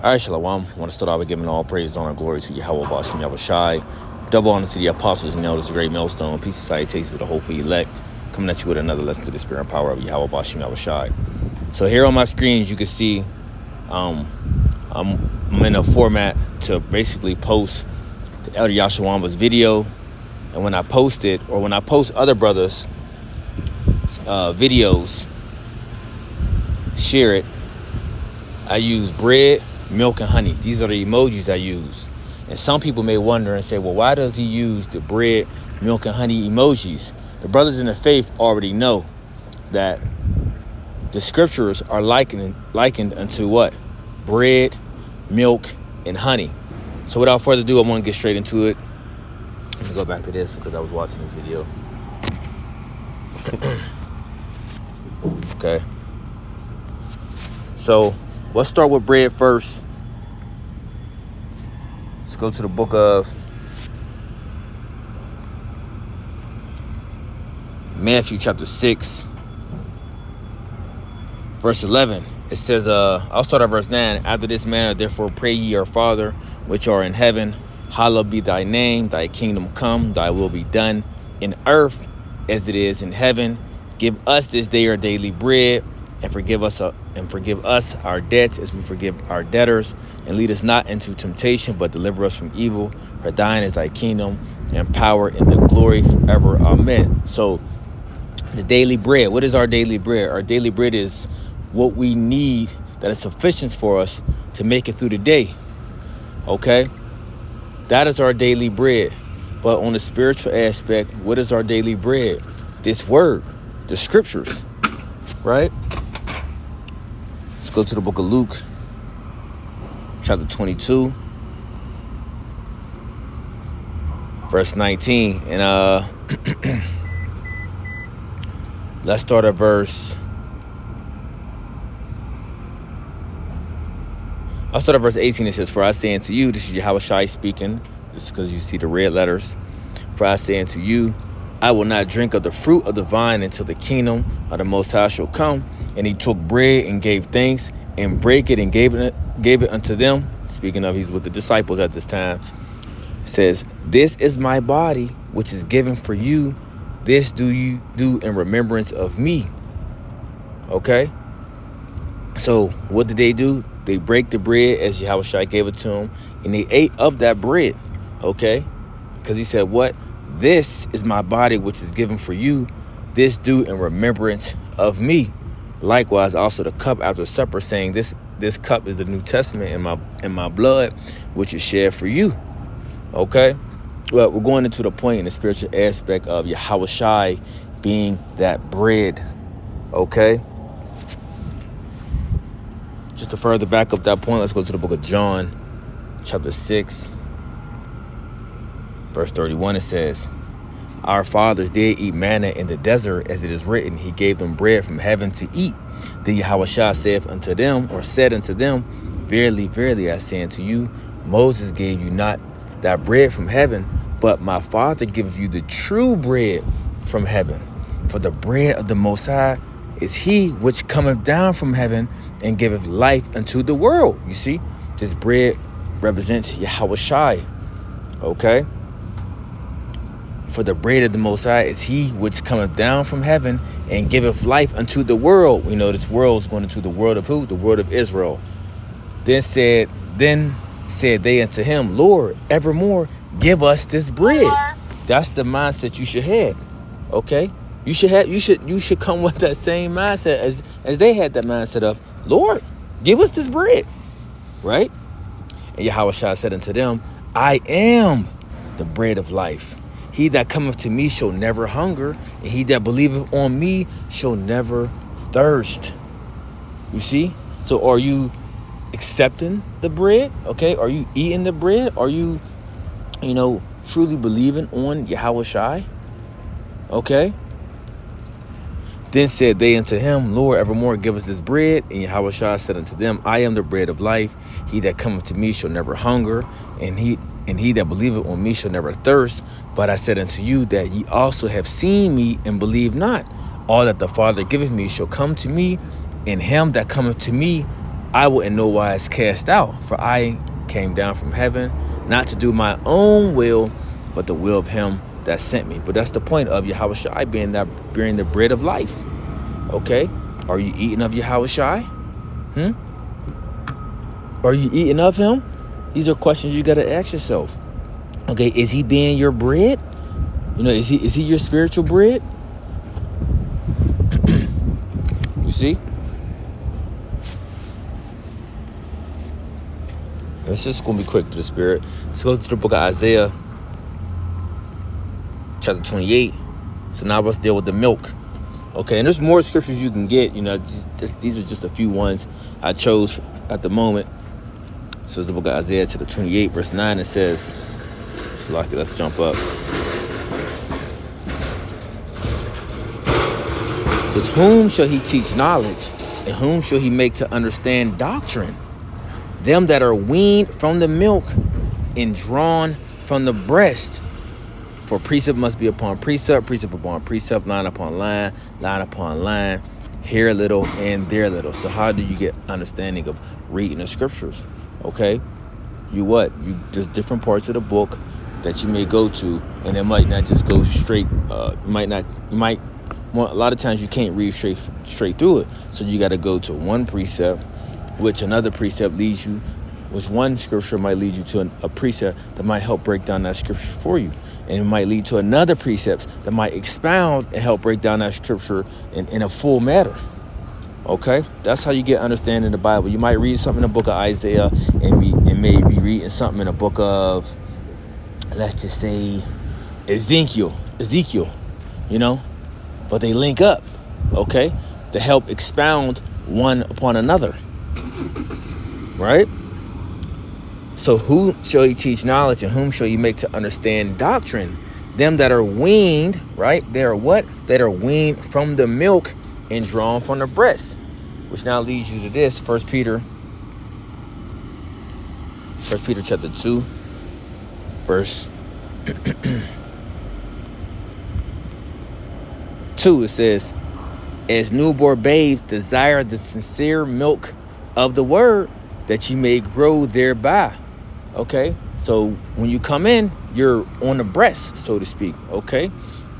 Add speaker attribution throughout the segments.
Speaker 1: All right, Shalom. I want to start out by giving all praise, honor, and glory to Yahweh Bashim Yahushai. Double honor to the apostles and elders, the great millstone. Peace and salutations to the hopeful elect. Coming at you with another lesson to the spirit and power of Yahweh Bashim Yahushai. So here on my screens, you can see I'm in a format to basically post the Elder Yashawamba's video. And when I post it, or when I post other brothers' videos, share it, I use bread, milk, and honey. These are the emojis I use. And some people may wonder and say, well, why does he use the bread, milk, and honey emojis? The brothers in the faith already know that the scriptures are likened unto what? Bread, milk, and honey. So without further ado, I want to get straight into it. Let me go back to this because I was watching this video. Okay. So let's start with bread first. Let's go to the book of Matthew chapter 6, verse 11. It says, I'll start at verse 9. After this manner, therefore, pray ye our Father, which are in heaven, hallowed be thy name, thy kingdom come, thy will be done in earth as it is in heaven. Give us this day our daily bread, and forgive us our debts as we forgive our debtors, and lead us not into temptation, but deliver us from evil. For thine is thy kingdom and power and the glory forever. Amen. So the daily bread, what is our daily bread? Our daily bread is what we need that is sufficient for us to make it through the day. Okay? That is our daily bread. But on the spiritual aspect, what is our daily bread? This word, the scriptures, right? Let's go to the book of Luke, chapter 22, verse 19. And let's start at verse 18. It says, for I say unto you, this is Yahushua speaking. This is because you see the red letters. For I say unto you, I will not drink of the fruit of the vine until the kingdom of the Most High shall come. And he took bread and gave thanks and brake it and gave it unto them. Speaking of, he's with the disciples at this time. It says, this is my body, which is given for you. This do you do in remembrance of me. Okay. So what did they do? They break the bread as Yahushua gave it to them, and they ate of that bread. Okay. Because he said, what? This is my body, which is given for you. This do in remembrance of me. Likewise, also the cup after supper, saying, this cup is the New Testament in my blood, which is shed for you. Okay? Well, we're going into the point in the spiritual aspect of Yahushua being that bread. Okay? Just to further back up that point, let's go to the book of John, chapter 6, verse 31. It says, our fathers did eat manna in the desert, as it is written, he gave them bread from heaven to eat. Then Yahushua said unto them, verily, verily, I say unto you, Moses gave you not that bread from heaven, but my Father giveth you the true bread from heaven. For the bread of the Most High is he which cometh down from heaven and giveth life unto the world. You see, this bread represents Yahushua. Okay? For the bread of the Most High is he which cometh down from heaven and giveth life unto the world. We know this world is going into the world of who? The world of Israel. Then said they unto him, Lord, evermore give us this bread. That's the mindset you should have. Okay? You should come with that same mindset as they had that mindset of, Lord, give us this bread. Right? And Yahushua said unto them, I am the bread of life. He that cometh to me shall never hunger, and he that believeth on me shall never thirst. You see? So are you accepting the bread? Okay? Are you eating the bread? Are you, truly believing on Yahushua? Okay? Then said they unto him, Lord, evermore give us this bread. And Yahushua said unto them, I am the bread of life. He that cometh to me shall never hunger, and he that believeth on me shall never thirst. But I said unto you that ye also have seen me and believe not. All that the Father giveth me shall come to me, and him that cometh to me I will in no wise cast out, for I came down from heaven, not to do my own will, but the will of him that sent me. But that's the point of Yahushua being the bread of life. Okay? Are you eating of Yahushua? Are you eating of him? These are questions you got to ask yourself. Okay, is he being your bread? Is he your spiritual bread? You see? It's just going to be quick to the spirit. Let's go to the book of Isaiah, chapter 28. So now let's deal with the milk. Okay, and there's more scriptures you can get. These are just a few ones I chose at the moment. So it's the book of Isaiah, chapter 28, verse 9. It says, let's jump up. It says, whom shall he teach knowledge, and whom shall he make to understand doctrine? Them that are weaned from the milk and drawn from the breast. For precept must be upon precept, precept upon precept, line upon line, line upon line, here a little and there a little. So how do you get understanding of reading the scriptures? Okay, there's different parts of the book that you may go to, and it might not just go straight. A lot of times you can't read straight through it. So you got to go to one precept, which another precept leads you, which one scripture might lead you to a precept that might help break down that scripture for you. And it might lead to another precept that might expound and help break down that scripture in a full matter. Okay? That's how you get understanding in the Bible. You might read something in the book of Isaiah and maybe reading something in the book of, let's just say, Ezekiel, but they link up, okay, to help expound one upon another, right? So who shall he teach knowledge, and whom shall he make to understand doctrine? Them that are weaned, right? They are what? That are weaned from the milk and drawn from the breast. Which now leads you to this, 1 Peter chapter 2, verse 2. It says, as newborn babes desire the sincere milk of the word, that you may grow thereby. Okay, so when you come in, you're on the breast, so to speak. Okay,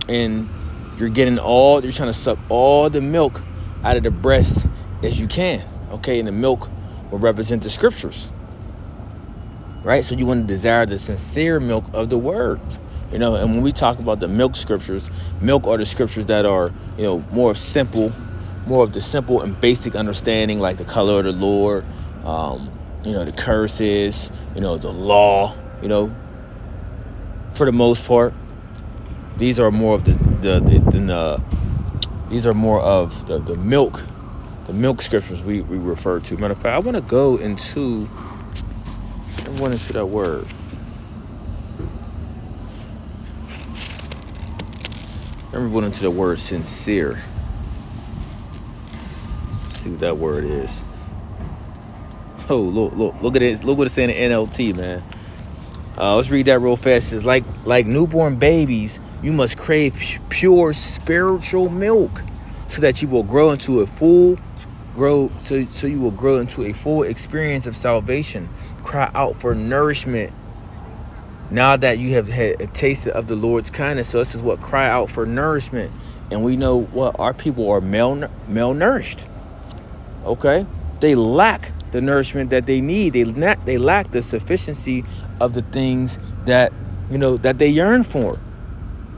Speaker 1: and you're trying to suck all the milk out of the breast as you can. Okay, and the milk will represent the scriptures, right? So you want to desire the sincere milk of the word. And when we talk about the milk scriptures, milk are the scriptures that are, more of the simple and basic understanding, like the color of the Lord, the curses, the law, for the most part. These are more of the milk scriptures we refer to. Matter of fact, I want to go into that word. Let me go into the word sincere. Let's see what that word is. Oh, look at it. Look what it's saying in NLT, man. Let's read that real fast. It's like newborn babies, you must crave pure spiritual milk, so that you will grow into a full experience of salvation. Cry out for nourishment now that you have had a taste of the Lord's kindness. So this is what cry out for nourishment. And we know what our people are malnourished. Okay? They lack the nourishment that they need. They lack the sufficiency of the things that they yearn for.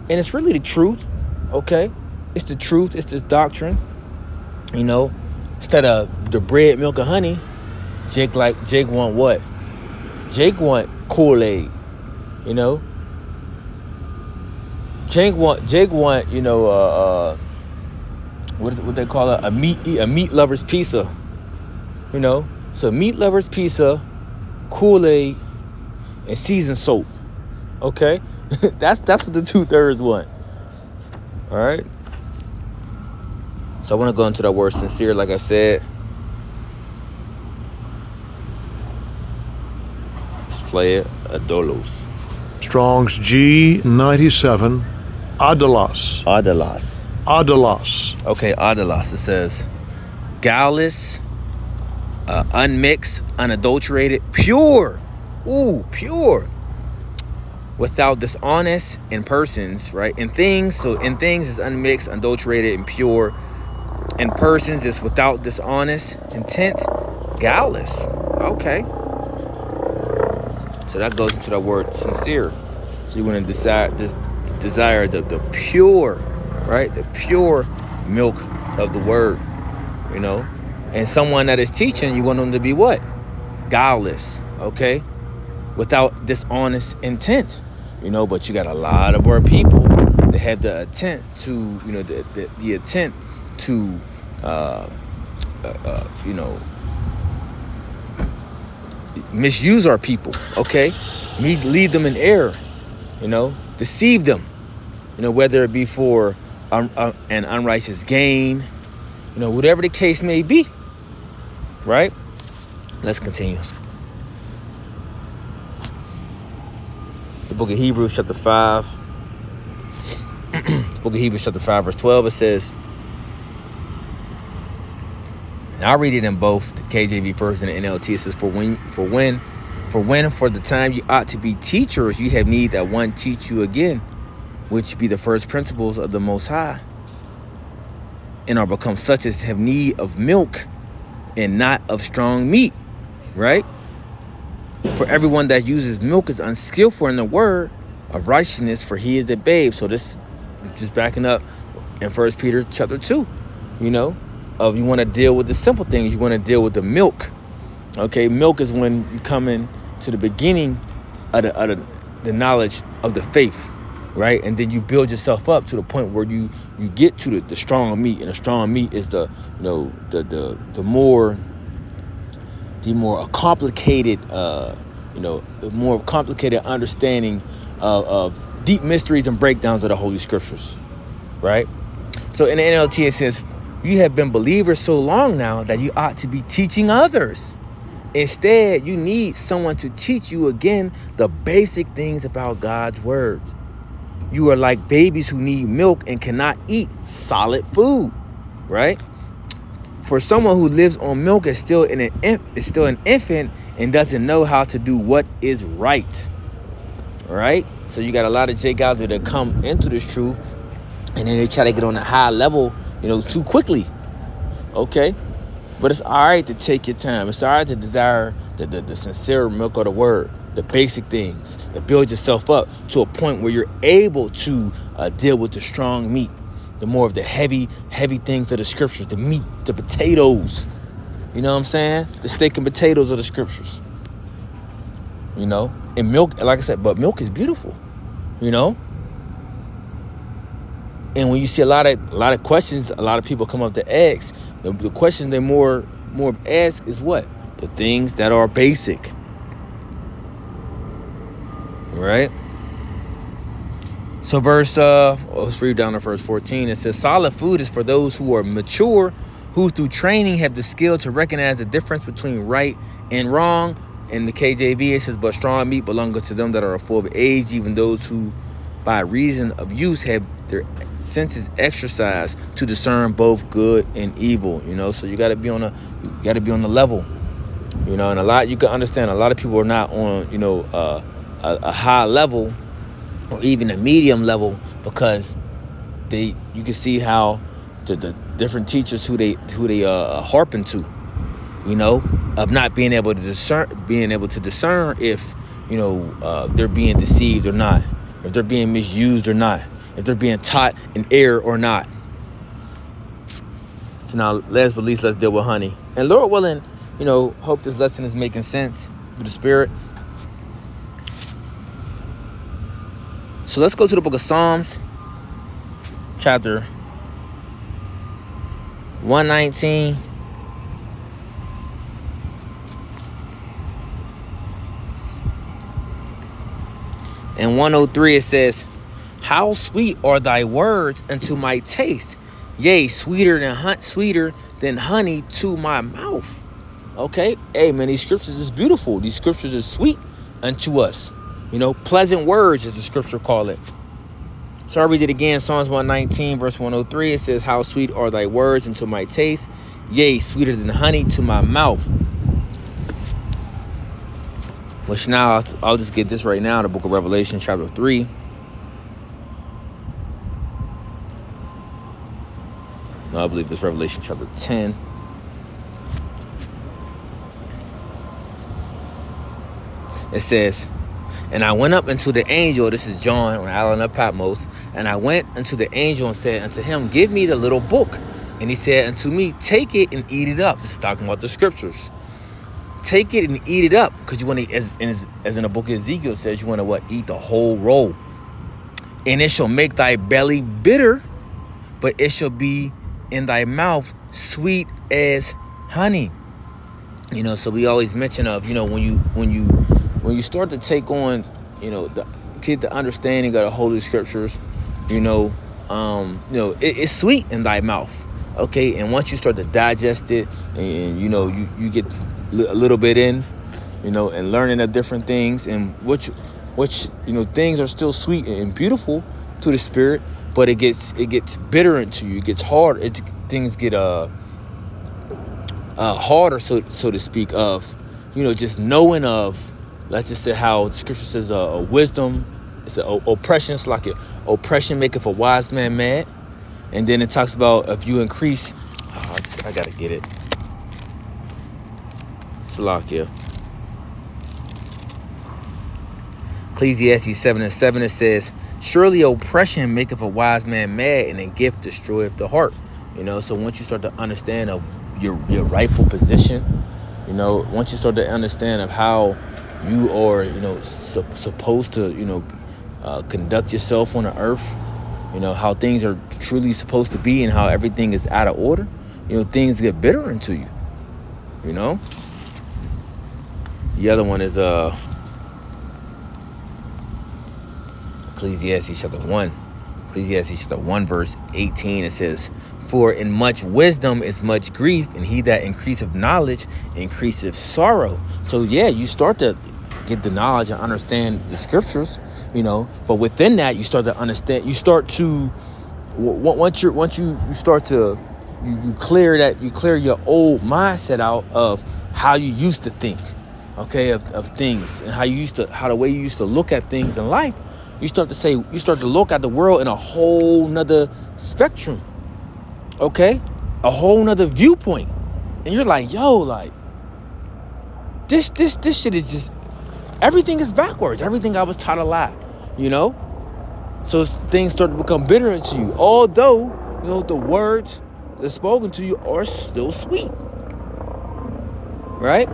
Speaker 1: And it's really the truth. Okay? It's the truth. It's this doctrine. Instead of the bread, milk, and honey, Jake want what? Jake want Kool-Aid. Jake want what they call it, a meat lover's pizza. So meat lover's pizza, Kool-Aid, and seasoned soap. Okay? that's what the 2/3 want. All right? So I want to go into that word sincere, like I said. Let's play it. Adolos.
Speaker 2: Strong's G97, Adalas.
Speaker 1: Adalas.
Speaker 2: Adalas.
Speaker 1: Okay, Adalas. It says, guileless, unmixed, unadulterated, pure. Ooh, pure. Without dishonest in persons, right? In things, so in things is unmixed, unadulterated, and pure. In persons is without dishonest intent, guileless. Okay. So that goes into the word sincere. So you want to desire the pure, right? The pure milk of the word, you know. And someone that is teaching, you want them to be what? Guileless, okay? Without dishonest intent, you know. But you got a lot of our people that have the intent to, you know, the intent to, you know, misuse our people, okay? Lead them in error, you know, deceive them, you know, whether it be for an unrighteous gain, you know, whatever the case may be, right? Let's continue. The book of Hebrews chapter 5. The book of Hebrews chapter 5 verse 12, it says, and I'll read it in both the KJV first and the NLT. It says, for the time you ought to be teachers, you have need that one teach you again, which be the first principles of the Most High, and are become such as have need of milk and not of strong meat, right? For everyone that uses milk is unskillful in the word of righteousness, for he is a babe. So this is just backing up in 1 Peter chapter 2, you know, of you want to deal with the simple things. You want to deal with the milk. Okay, milk is when you come in to the beginning of the knowledge of the faith, right? And then you build yourself up to the point where you get to the strong meat, and the strong meat is the, you know, the more complicated, you know, the more complicated understanding of deep mysteries and breakdowns of the Holy Scriptures, right? So in the NLT it says, you have been believers so long now that you ought to be teaching others. Instead, you need someone to teach you again the basic things about God's word. You are like babies who need milk and cannot eat solid food, right? For someone who lives on milk is still an infant and doesn't know how to do what is right, right? So you got a lot of Jake out there that come into this truth, and then they try to get on a high level, you know, too quickly, okay? But it's all right to take your time. It's all right to desire the sincere milk of the word, the basic things, to build yourself up to a point where you're able to deal with the strong meat, the more of the heavy things of the scriptures, the meat, the potatoes, you know what I'm saying? The steak and potatoes of the scriptures, you know? And milk, like I said, but milk is beautiful, you know? And when you see a lot of questions, a lot of people come up to ask, the questions they more ask is what? The things that are basic, right? So let's read down to verse 14. It says, solid food is for those who are mature, who through training have the skill to recognize the difference between right and wrong. In the KJV, it says, but strong meat belongeth to them that are full of age, even those who by reason of use have their senses exercised to discern both good and evil, you know. So you got to be on the level, you know. And you can understand a lot of people are not on, you know, a high level or even a medium level, because you can see how the different teachers who they harping to, you know, of not being able to discern if, you know, they're being deceived or not, if they're being misused or not, if they're being taught in error or not. So now let's deal with honey. And Lord willing, you know, hope this lesson is making sense through the Spirit. So let's go to the book of Psalms, chapter 119. And 103, it says, how sweet are thy words unto my taste, yea, sweeter than honey to my mouth. Okay, hey man, these scriptures is beautiful. These scriptures are sweet unto us. You know, pleasant words, as the scripture call it. So I'll read it again. Psalms 119, verse 103. It says, how sweet are thy words unto my taste, yea, sweeter than honey to my mouth. which now I'll just get this right now. The book of Revelation, chapter 3. No, I believe it's Revelation chapter 10. It says, and I went up unto the angel, this is John on the island of Patmos, and I went unto the angel and said unto him, give me the little book. And he said unto me, take it and eat it up. This is talking about the scriptures. Take it and eat it up, because you want to, as in the book of Ezekiel says, you want to what? Eat the whole roll. And it shall make thy belly bitter, but it shall be in thy mouth sweet as honey. You know, so we always mention of, you know, when you start to take on, you know, get the understanding of the Holy Scriptures, it's sweet in thy mouth. Okay, and once you start to digest it, and you know, you get a little bit in, you know, and learning of different things, and which you know, things are still sweet and beautiful to the spirit, but it gets bitter into you. It gets hard. Things get harder, so to speak, of, you know, just knowing of. Let's just say how the scripture says, wisdom, it's oppression. It's like oppression maketh a wise man mad. And then it talks about if you increase, I gotta get it. Salakia. Ecclesiastes 7:7, it says, surely oppression maketh a wise man mad, and a gift destroyeth the heart. You know, so once you start to understand of your rightful position, you know, once you start to understand of how you are, you know, supposed to, you know, conduct yourself on the earth, you know, how things are truly supposed to be and how everything is out of order, you know, things get bitter into you, you know. The other one is Ecclesiastes chapter 1. Ecclesiastes chapter 1 verse 18, it says, for in much wisdom is much grief, and he that increaseth knowledge increaseth sorrow. So yeah, you start to get the knowledge and understand the scriptures, you know, but within that you start to understand, you start to, once you start to, you clear your old mindset out of how you used to think, okay, of things, and how the way you used to look at things in life. You start to look at the world in a whole nother spectrum, okay, a whole nother viewpoint, and you're like, yo, like this shit is just, everything is backwards. Everything I was taught a lie, you know. So things start to become bitter into you, although, you know, the words that's spoken to you are still sweet, right?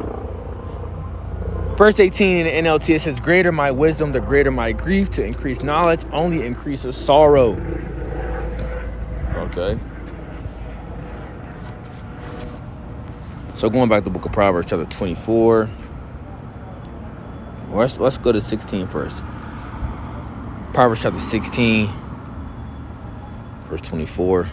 Speaker 1: Verse 18 in the NLT, it says, greater my wisdom, the greater my grief. To increase knowledge only increases sorrow. Okay. So going back to the book of Proverbs, chapter 24. Let's go to 16 first. Proverbs chapter 16, verse 24.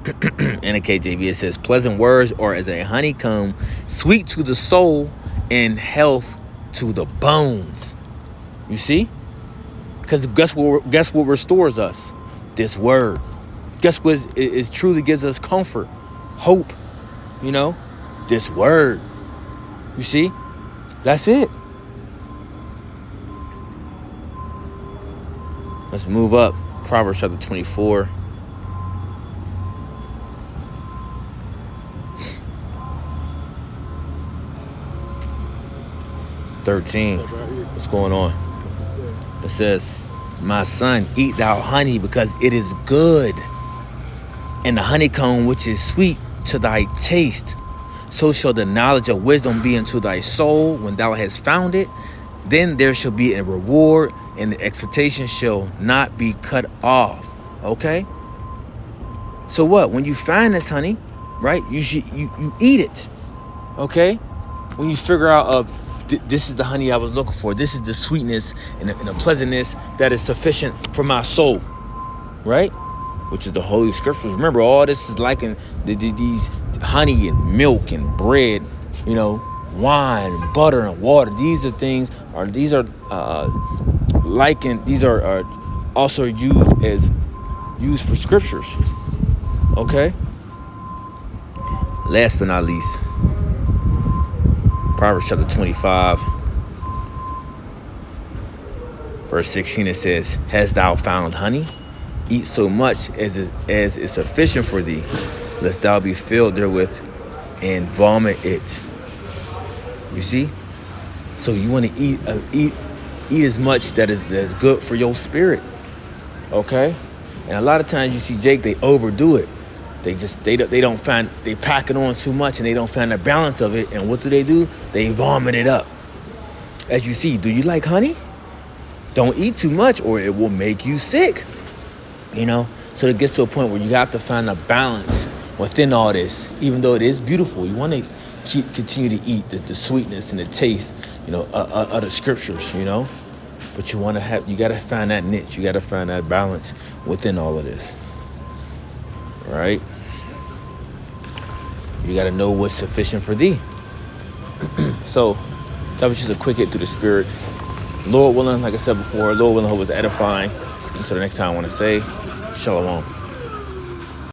Speaker 1: In the KJV, it says, pleasant words are as a honeycomb, sweet to the soul and health to the bones. You see? Because guess what restores us? This word. Guess what is truly gives us comfort, hope, you know? This word. You see? That's it. Let's move up. Proverbs chapter 24. What's going on? It says, my son, eat thou honey, because it is good, and the honeycomb which is sweet to thy taste. So shall the knowledge of wisdom be unto thy soul when thou hast found it. Then there shall be a reward, and the expectation shall not be cut off. Okay? So what? When you find this honey, right, you eat it. Okay? When you figure out of this is the honey I was looking for. This is the sweetness and the pleasantness that is sufficient for my soul, right? Which is the Holy Scriptures. Remember, all this is like these honey and milk and bread, you know, wine, butter and water. These are also used for scriptures. Okay. Last but not least, Proverbs chapter 25. Verse 16, it says, hast thou found honey? Eat so much as is sufficient for thee, lest thou be filled therewith and vomit it. You see? So you want to eat as much that is good for your spirit. Okay? And a lot of times you see, Jake, they overdo it. They don't find, they pack it on too much and they don't find the balance of it. And what do? They vomit it up. As you see, do you like honey? Don't eat too much or it will make you sick. You know? So it gets to a point where you have to find a balance within all this. Even though it is beautiful, you want to continue to eat the sweetness and the taste, you know, of the scriptures, you know? But you got to find that niche. You got to find that balance within all of this. Right? You got to know what's sufficient for thee. So that was just a quick hit through the spirit. Lord willing, like I said before, Lord willing, hope was edifying. Until the next time, I want to say, shalom.